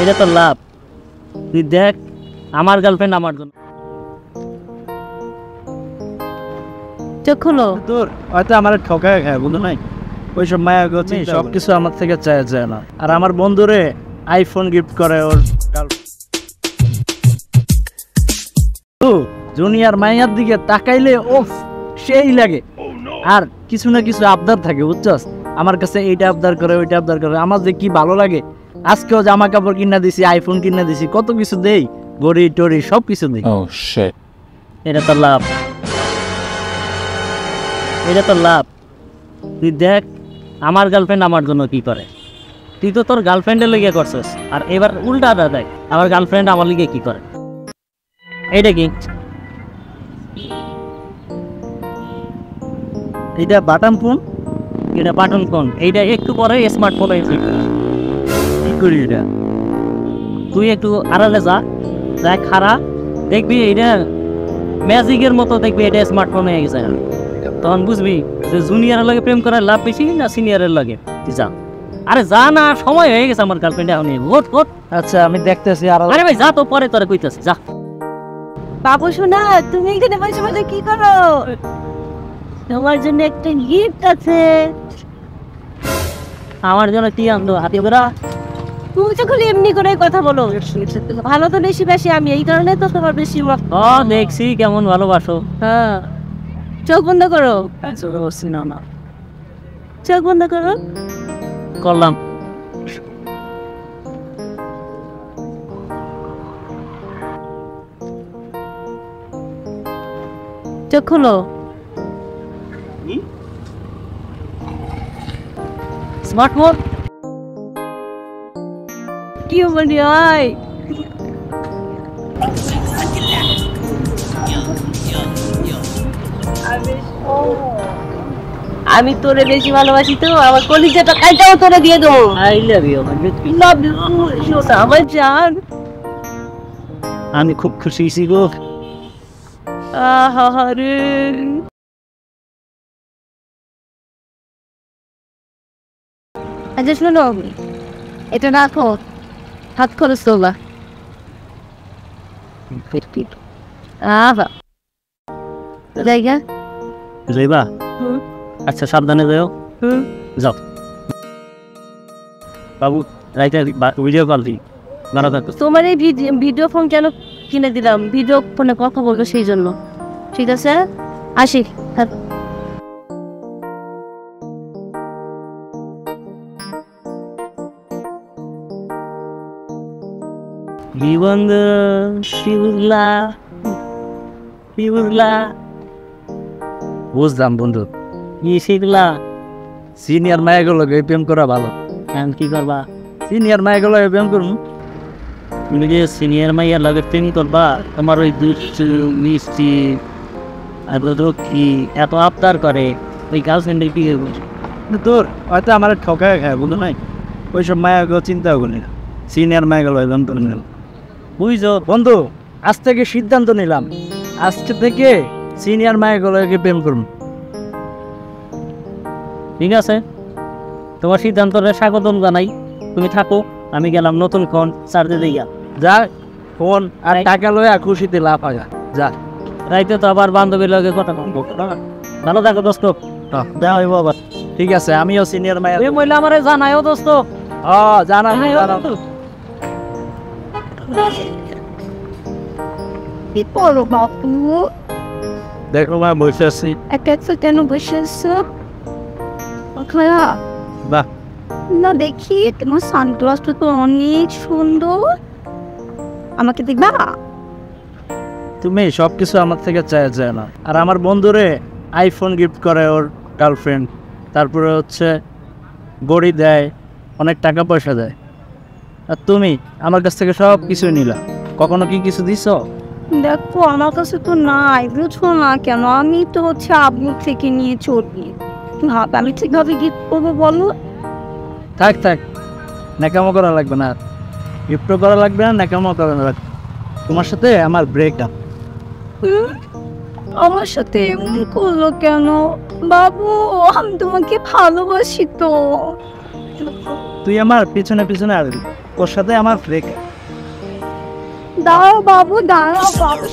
এটা তো লাভ। তুই দেখ, আমার গার্লফ্রেন্ড আমার জন্য। চোখ খুলো। তোর হয়তো আমার ঠকায় খায়, বুঝো নাই? ওইসব মায়া গতি সবকিছু আমার থেকে চায় যায় না। আর আমার বন্ধুরে আইফোন গিফট করে ওর জুনিয়র মাইয়ার দিকে তাকাইলে ওফ সেই লাগে। আর কিছু না কিছু আবদার থাকে, বুঝছস? আমার কাছে এইটা আবদার করে, ওইটা আবদার করে, আমার যে কি ভালো লাগে। আজকেও জামা কাপড় কিনা দিছি, আইফোন কিনা দিছি, কত কিছু দেই, গড়ি টড়ি সব কিছু দেই। এটা তো লাভ। এটা তো লাভ। তুই দেখ, আমার গার্লফ্রেন্ড আমার জন্য কি করে। তুই তো তোর গার্লফ্রেন্ডের লিগে করছিস, আর এবার উল্টাটা দেখ, আমার গার্লফ্রেন্ড আমার লিগে কি করে। এইটা কি? এইটা বাটন ফোন। এটা বাটন ফোন। এইটা একটু পরে স্মার্টফোন হয়েছে। কি করি এটা? তুই একটু আড়ালে যা, দেখ খারা, দেখবি এটা ম্যাজিকের মতো, দেখবি এটা স্মার্টফোন হয়ে গেছে। তখন বুঝবি যে জুনিয়রের লাগে প্রেম করার লাভ বেশি না সিনিয়রের লাগে। তুই যা, আরে যা না, সময় হয়ে গেছে আমার গার্লফ্রেন্ড এখন। ওট ওট। আচ্ছা আমি দেখতেছি। আর আরে ভাই যা তো, পরে তোরা কইতাছি, যা। বাবু শোনা, তুমি এখানে বসে বসে কি করো? তোমার জন্য একটা গিফট আছে। আমার জন্য কি আনলো হাতি বেড়া? তুমি তো খালি এমনি করে কথা বলো। ভালো তো বেশি বেশি আমি, এই কারণে তো তোমার বেশি। ও দেখছি কেমন ভালোবাসো। হ্যাঁ, চোখ বন্ধ করো। না চোখ বন্ধ করো। করলাম। চোখ খুলো। স্মার্টফোন কি বলি? আয় আমি তোরে বেশি ভালোবাসি তো, আমার কলিজাটা কাইটাও তোরে দিয়ে দেবো। I love you. Love you আমার জান। আমি খুব খুশি হয়েছি গো। আহারে, আচ্ছা শোনো, এটা রাখো, হাত খরচ তোলা। জায়গা যাইবা? আচ্ছা সাবধানে যাও। যাও বাবু, রাইতে ভিডিও কল দিই। ভালো থাকো। তোমার এই ভিডিও ফোন কেন কিনে দিলাম? ভিডিও ফোনে কথা বলবো সেই জন্য। ঠিক আছে, আসি। বুঝলাম বন্ধু, কি শিখলা? সিনিয়র মায়াগুলো প্রেম করা ভালো। এখন কি করবা? সিনিয়র মায়াগুলো প্রেম করুন। তুমি যে সিনিয়র মাইয়ার লাগে প্রেম করবা, তোমার ওই দুষ্টু মিষ্টি আর কি এত আবদার করে, ওই গার্লফ্রেন্ডে কি করবো? তোর হয়তো আমার ঠকায় খায়, বুঝো নাই? ওইসব মায়াগুলো চিন্তা করি না। সিনিয়র মায়াগুলো প্রেম করে নিলাম, বুঝছো বন্ধু? আজ থেকে সিদ্ধান্ত নিলাম, আজকে থেকে সিনিয়র মায়াগুলোকে প্রেম করুন। ঠিক আছে, তোমার সিদ্ধান্তটা স্বাগতম জানাই। তুমি থাকো, আমি গেলাম নতুন ফোন চার্জে দিয়া। যা, ফোন আর টাকা লয়া খুশিতে লাভ আগা যা। রাইতে তো আবার বান্ধবীর লগে কথা বলবো। ভালো থাকো দোস্ত। দেওয়া হইব আবার। ঠিক আছে, আমিও সিনিয়র মায়া। ওই মহিলা আমারে জানাইও দোস্ত। জানা বাপু, দেখো মা, বসে আছি। একটা কেন বসে আছো? বাহ, না দেখি, তোমার সানগ্লাসটা তো অনেক সুন্দর। আমাকে দেখবা? তুমি সবকিছু আমার থেকে চায় যায় না। আর আমার বন্ধুরে আইফোন গিফট করে ওর গার্লফ্রেন্ড, তারপরে হচ্ছে গড়ি দেয়, অনেক টাকা পয়সা দেয়। আর তুমি আমার কাছ থেকে সব কিছু নিলা, কখনো কি কিছু দিছ? দেখো, আমার কাছে তো নাই, বুঝছো না কেন? আমি তো হচ্ছে আব্বু থেকে নিয়ে চলি। আমি ঠিকভাবে গিফট করবো বলো? থাক থাক, ন্যাকামো করা লাগবে না, গিফটও করা লাগবে না, ন্যাকামো করা লাগবে। তোমার সাথে আমার ব্রেকআপ। আমার সাথে এমন করলো কেন বাবু? আমি তোমাকে ভালোবাসি তো। তুই আমার পিছনে পিছনে আর ওর সাথে আমার ব্রেক। দাঁড়াও বাবু, দাঁড়াও বাবু,